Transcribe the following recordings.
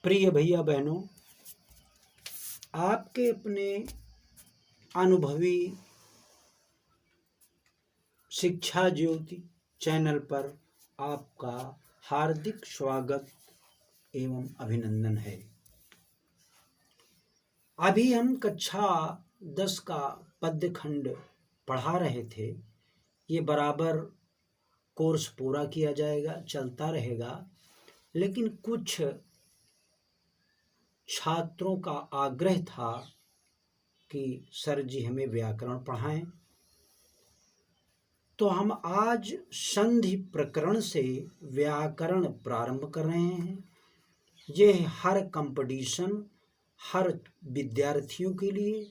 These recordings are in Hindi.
प्रिय भैया बहनों, आपके अपने अनुभवी शिक्षा ज्योति चैनल पर आपका हार्दिक स्वागत एवं अभिनंदन है। अभी हम कक्षा 10 का पद्य खंड पढ़ा रहे थे। ये बराबर कोर्स पूरा किया जाएगा, चलता रहेगा, लेकिन कुछ छात्रों का आग्रह था कि सर जी हमें व्याकरण पढ़ाएं, तो हम आज संधि प्रकरण से व्याकरण प्रारंभ कर रहे हैं। ये हर कंपटीशन, हर विद्यार्थियों के लिए,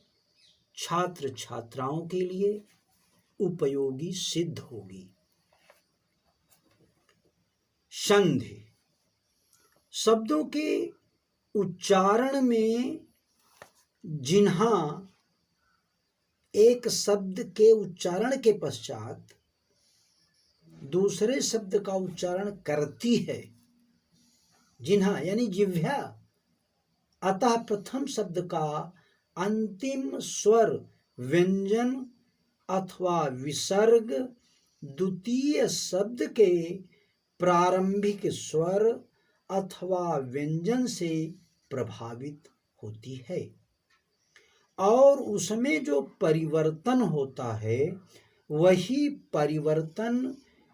छात्र छात्राओं के लिए उपयोगी सिद्ध होगी। संधि शब्दों के उच्चारण में जिन्हा एक शब्द के उच्चारण के पश्चात दूसरे शब्द का उच्चारण करती है, जिन्हा यानी जिह्वा, अतः प्रथम शब्द का अंतिम स्वर व्यंजन अथवा विसर्ग द्वितीय शब्द के प्रारंभिक स्वर अथवा व्यंजन से प्रभावित होती है और उसमें जो परिवर्तन होता है वही परिवर्तन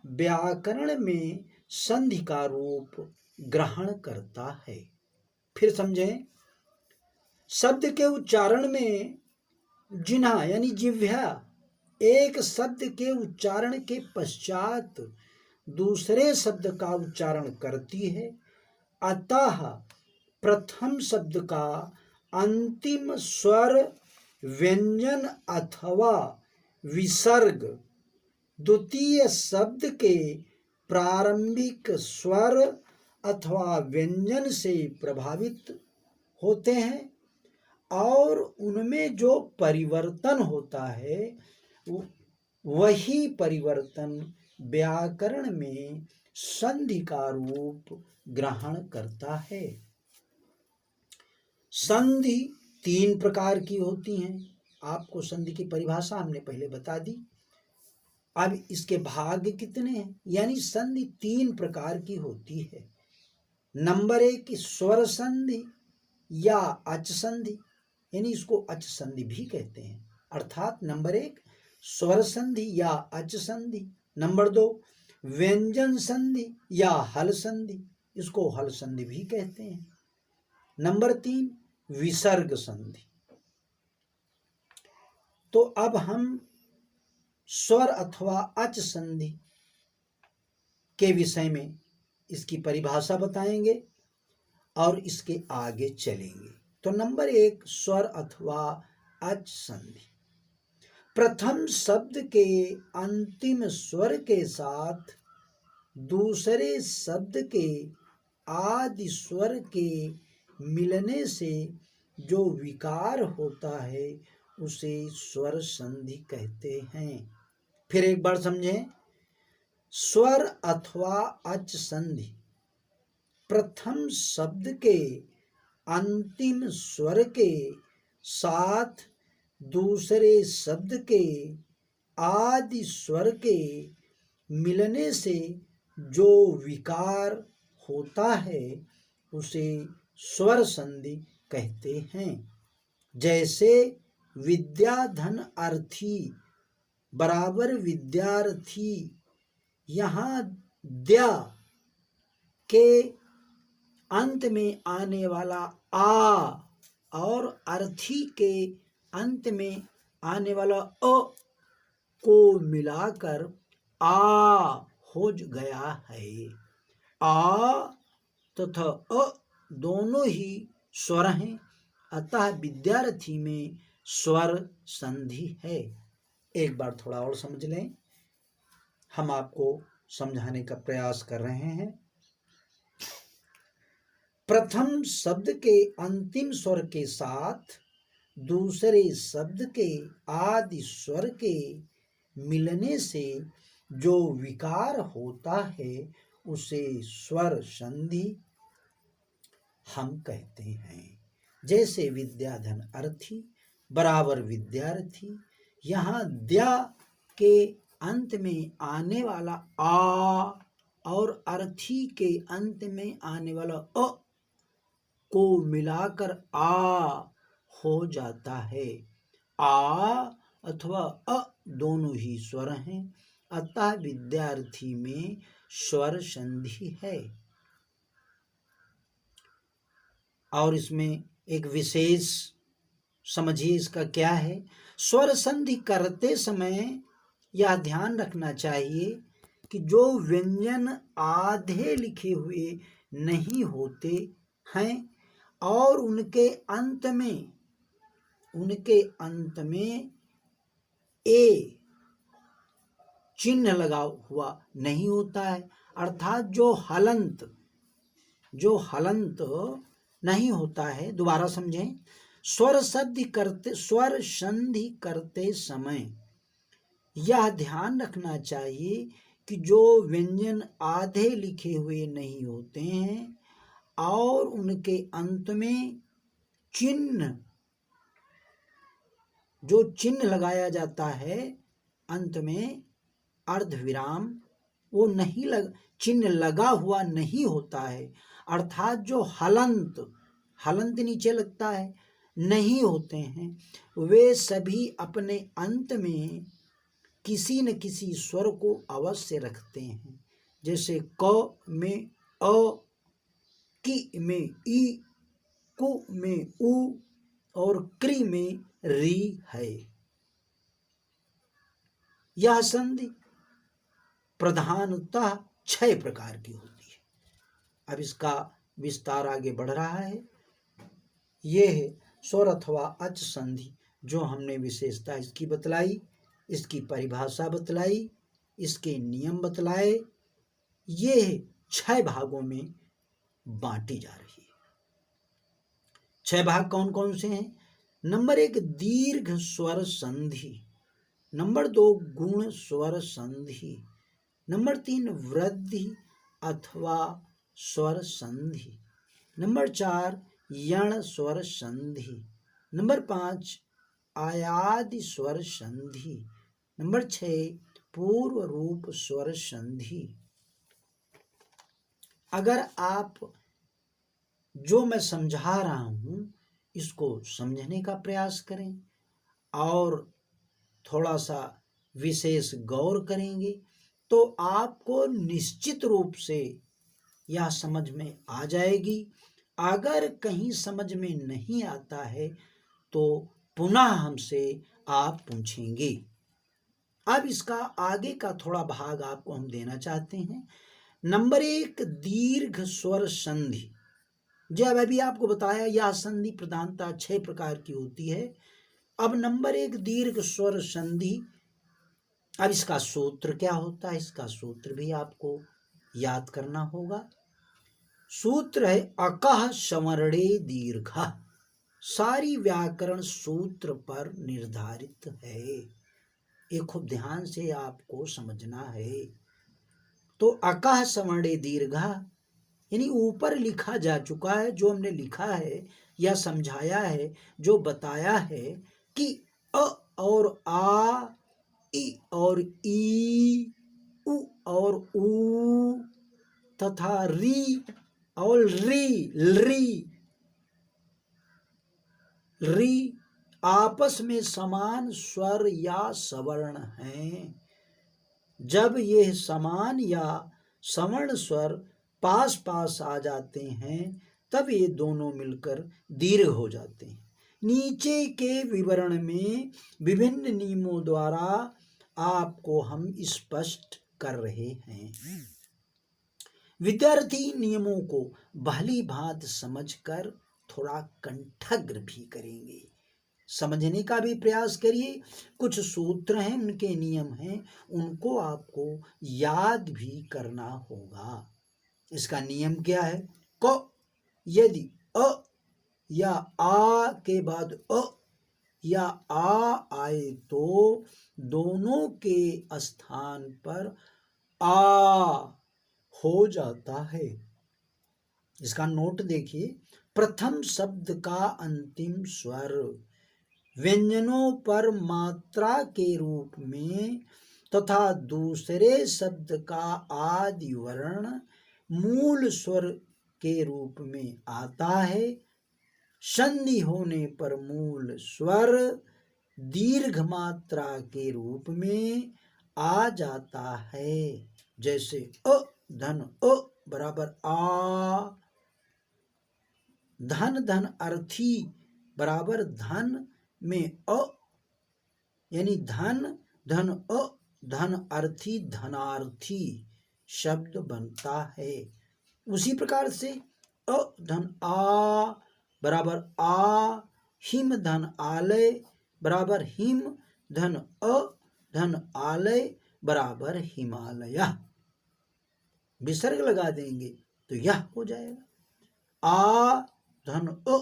व्याकरण में संधि का रूप ग्रहण करता है। फिर समझें, शब्द के उच्चारण में जिन्हा यानी जिह्वा एक शब्द के उच्चारण के पश्चात दूसरे शब्द का उच्चारण करती है, अतः प्रथम शब्द का अंतिम स्वर व्यंजन अथवा विसर्ग द्वितीय शब्द के प्रारंभिक स्वर अथवा व्यंजन से प्रभावित होते हैं और उनमें जो परिवर्तन होता है वही परिवर्तन व्याकरण में संधि का रूप ग्रहण करता है। संधि 3 प्रकार की होती हैं। आपको संधि की परिभाषा हमने पहले बता दी। अब इसके भाग कितने हैं, यानी संधि 3 प्रकार की होती है। नंबर 1 स्वर संधि या अच संधि, यानी इसको अच संधि भी कहते हैं, अर्थात नंबर 1 स्वर संधि या अच संधि। नंबर 2 व्यंजन संधि या हल संधि, इसको हल संधि भी कहते हैं। नंबर 3 विसर्ग संधि। तो अब हम स्वर अथवा अच संधि के विषय में इसकी परिभाषा बताएंगे और इसके आगे चलेंगे। तो नंबर 1 स्वर अथवा अच संधि। प्रथम शब्द के अंतिम स्वर के साथ दूसरे शब्द के आदि स्वर के मिलने से जो विकार होता है उसे स्वर संधि कहते हैं। फिर एक बार समझें, स्वर अथवा अच संधि प्रथम शब्द के अंतिम स्वर के साथ दूसरे शब्द के आदि स्वर के मिलने से जो विकार होता है उसे स्वर संधि कहते हैं। जैसे विद्या धन अर्थी बराबर विद्यार्थी, यहाँ द्या के अंत में आने वाला आ और अर्थी के अंत में आने वाला अ को मिलाकर आ हो गया है। आ तथा अ दोनों ही स्वर हैं, अतः विद्यार्थी में स्वर संधि है। एक बार थोड़ा और समझ लें, हम आपको समझाने का प्रयास कर रहे हैं। प्रथम शब्द के अंतिम स्वर के साथ दूसरे शब्द के आदि स्वर के मिलने से जो विकार होता है उसे स्वर संधि हम कहते हैं। जैसे विद्याधन अर्थी बराबर विद्यार्थी, यहाँ द्या के अंत में आने वाला आ और अर्थी के अंत में आने वाला अ को मिलाकर आ हो जाता है। आ अथवा अ दोनों ही स्वर हैं, अतः विद्यार्थी में स्वर संधि है। और इसमें एक विशेष समझिए इसका क्या है। स्वर संधि करते समय यह ध्यान रखना चाहिए कि जो व्यंजन आधे लिखे हुए नहीं होते हैं और उनके अंत में ए चिन्ह लगा हुआ नहीं होता है, अर्थात जो हलंत नहीं होता है। दोबारा समझें, स्वर संधि करते समय यह ध्यान रखना चाहिए कि जो व्यंजन आधे लिखे हुए नहीं होते हैं और उनके अंत में जो चिन्ह लगाया जाता है अंत में अर्धविराम, वो चिन्ह लगा हुआ नहीं होता है, अर्थात जो हलंत नीचे लगता है नहीं होते हैं, वे सभी अपने अंत में किसी न किसी स्वर को अवश्य रखते हैं। जैसे क में अ, कि में ई, कु में उ और क्री में री है। यह संधि प्रधानतः 6 प्रकार की होती है। अब इसका विस्तार आगे बढ़ रहा है। यह है स्वर अथवा अच संधि, जो हमने विशेषता इसकी बतलाई, इसकी परिभाषा बतलाई, इसके नियम बतलाए। ये 6 भागों में बांटी जा रही है। 6 भाग कौन कौन से हैं? नंबर 1 दीर्घ स्वर संधि, नंबर 2 गुण स्वर संधि, नंबर 3 वृद्धि अथवा स्वर संधि, नंबर 4 यण स्वर संधि, नंबर 5 आयादि स्वर संधि, नंबर 6 पूर्व रूप स्वर संधि। अगर आप जो मैं समझा रहा हूं इसको समझने का प्रयास करें और थोड़ा सा विशेष गौर करेंगे तो आपको निश्चित रूप से यह समझ में आ जाएगी। अगर कहीं समझ में नहीं आता है तो पुनः हमसे आप पूछेंगे। अब इसका आगे का थोड़ा भाग आपको हम देना चाहते हैं। नंबर 1 दीर्घ स्वर संधि। जब अभी आपको बताया यह संधि प्रधानतः 6 प्रकार की होती है। अब नंबर 1 दीर्घ स्वर संधि। अब इसका सूत्र क्या होता है, इसका सूत्र भी आपको याद करना होगा। सूत्र है अकः संवर्णे दीर्घः। सारी व्याकरण सूत्र पर निर्धारित है, ये खूब ध्यान से आपको समझना है। तो अकः संवर्णे दीर्घः यानी ऊपर लिखा जा चुका है, जो हमने लिखा है या समझाया है, जो बताया है कि अ और आ, इ और ई, उ और ऊ तथा री और री आपस में समान स्वर या सवर्ण हैं। जब ये समान या सवर्ण स्वर पास पास आ जाते हैं तब ये दोनों मिलकर दीर्घ हो जाते हैं। नीचे के विवरण में विभिन्न नियमों द्वारा आपको हम स्पष्ट कर रहे हैं। विद्यार्थी नियमों को भली भांति समझकर थोड़ा कंठग्र भी करेंगे, समझने का भी प्रयास करिए। कुछ सूत्र हैं, उनके नियम हैं, उनको आपको याद भी करना होगा। इसका नियम क्या है? क यदि अ या आ के बाद अ या आ आए तो दोनों के स्थान पर आ हो जाता है। इसका नोट देखिए। प्रथम शब्द का अंतिम स्वर व्यंजनों पर मात्रा के रूप में तथा दूसरे शब्द का आदि वर्ण मूल स्वर के रूप में आता है। संधि होने पर मूल स्वर दीर्घ मात्रा के रूप में आ जाता है। जैसे अ धन अ बराबर आ, धन धन अर्थी बराबर धन में अ, यानी धन धन अ, धन अर्थी धनार्थी शब्द बनता है। उसी प्रकार से अ धन आ बराबर आ, हिम धन आलय बराबर हिम, धन अ धन आलय बराबर हिमालय। विसर्ग लगा देंगे तो यह हो जाएगा। आ धन अ,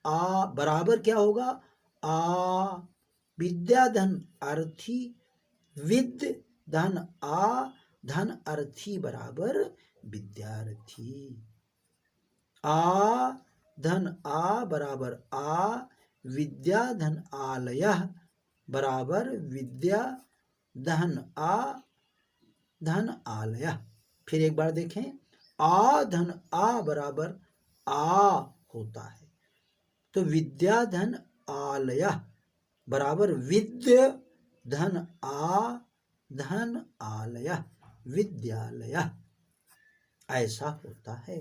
आ बराबर क्या होगा? आ विद्या धन अर्थी, विद धन आ, धन अर्थी बराबर विद्यार्थी। आ धन आ बराबर आ, विद्या धन आलय बराबर विद्या धन आ, धन आलय। फिर एक बार देखें, आ धन आ बराबर आ होता है, तो विद्या धन आलय बराबर विद्य धन आ, धन आलय विद्यालय, ऐसा होता है।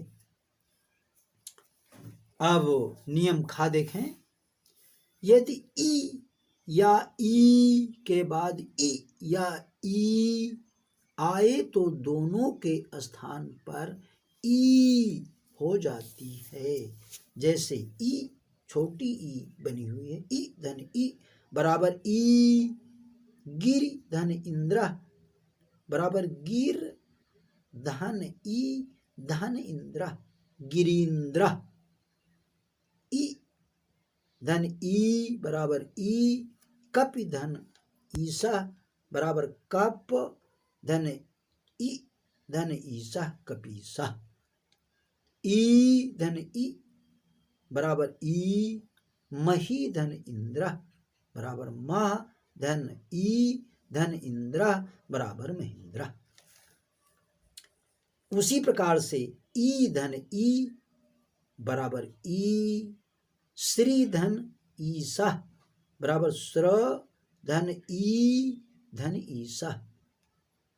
अब नियम खा देखें। यदि ई या ई के बाद ई या ई आए तो दोनों के स्थान पर ई हो जाती है। जैसे ई छोटी ई बनी हुई है, ई धन ई बराबर ई, गिर धन इंद्र बराबर गिर, धन ई धन इंद्र गिरीन्द्र। ई धन ई बराबर ई, कप धन ईसा बराबर कप, धन ई धन ईसा कपीसा। ई धन ई बराबर ई, मही धन इंद्र बराबर मह, धन ई धन इंद्र बराबर महेंद्र। उसी प्रकार से ई धन ई बराबर ई, श्री धन ईसा बराबर स्र, धन ई धन ईसा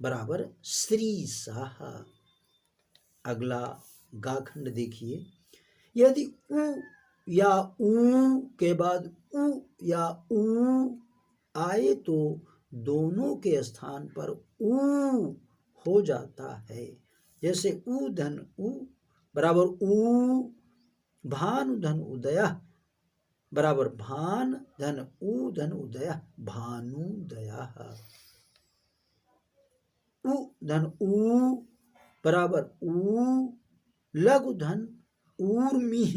बराबर श्रीसाह। अगला गाखंड देखिए। यदि उ या ऊ के बाद उ या ऊ आए तो दोनों के स्थान पर ऊ हो जाता है। जैसे उ धन उ बराबर ऊ, भानु धन उदय बराबर भान, धन उ धन उदय भानुदय। उ धन ऊ बराबर ऊ, लघु धन ऊर्मिः,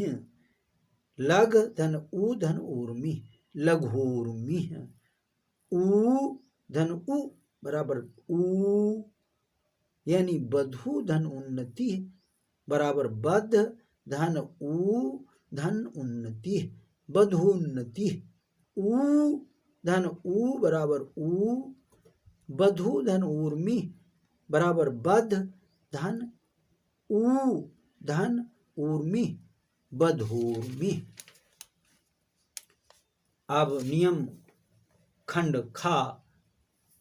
लघ धन उ धन ऊर्मि लघूर्मिः। ऊ धन उ बराबर ऊ, यानी बधु धन उन्नति बराबर बध, धन उ धन उन्नति बधुन्नति। ऊ धन उ बराबर ऊ, बधु धन ऊर्मि बराबर बध, धन उ धन ऊर्मि बधूर्मि। अब नियम खंड खा,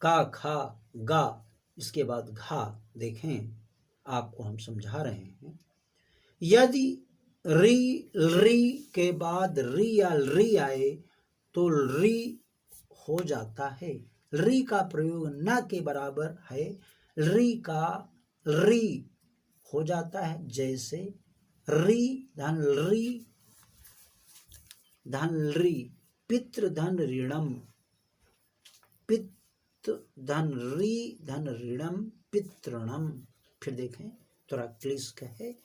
का खा गा, इसके बाद घा देखें, आपको हम समझा रहे हैं। यदि री री के बाद री या री आए तो री हो जाता है। री का प्रयोग न के बराबर है, री का री हो जाता है। जैसे री धन री धन री, पितृ धन ऋणम, पितृ धन री धन ऋणम पितृणम। फिर देखें, थोड़ा क्लिष्ट है,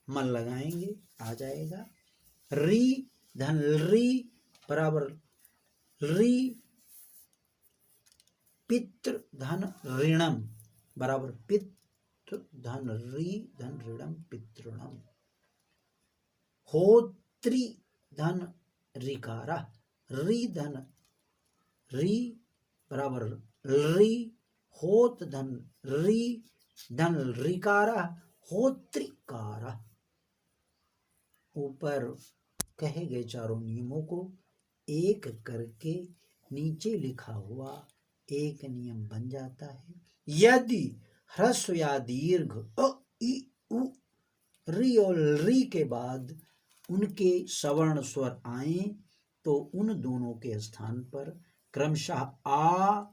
मन लगाएंगे आ जाएगा। री धन री बराबर री, पितृ धन ऋणम बराबर पितृ धन री धन ऋणम पितृणम। होत्री धन ऋकारा, री धन री बराबर री, होत धन री धन ऋकारा होत्रिकारा। ऊपर कहे गए चारों नियमों को एक करके नीचे लिखा हुआ एक नियम बन जाता है। यदि ह्रस्व या दीर्घ अ इ उ री और री के बाद उनके सवर्ण स्वर आए तो उन दोनों के स्थान पर क्रमशः आ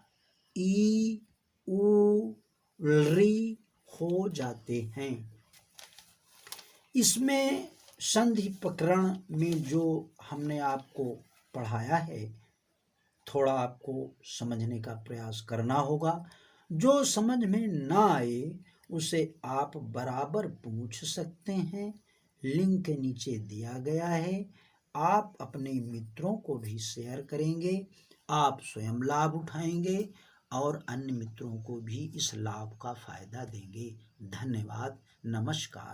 ई उ री हो जाते हैं। इसमें संधि प्रकरण में जो हमने आपको पढ़ाया है थोड़ा आपको समझने का प्रयास करना होगा। जो समझ में ना आए उसे आप बराबर पूछ सकते हैं, लिंक के नीचे दिया गया है। आप अपने मित्रों को भी शेयर करेंगे, आप स्वयं लाभ उठाएंगे और अन्य मित्रों को भी इस लाभ का फायदा देंगे। धन्यवाद, नमस्कार।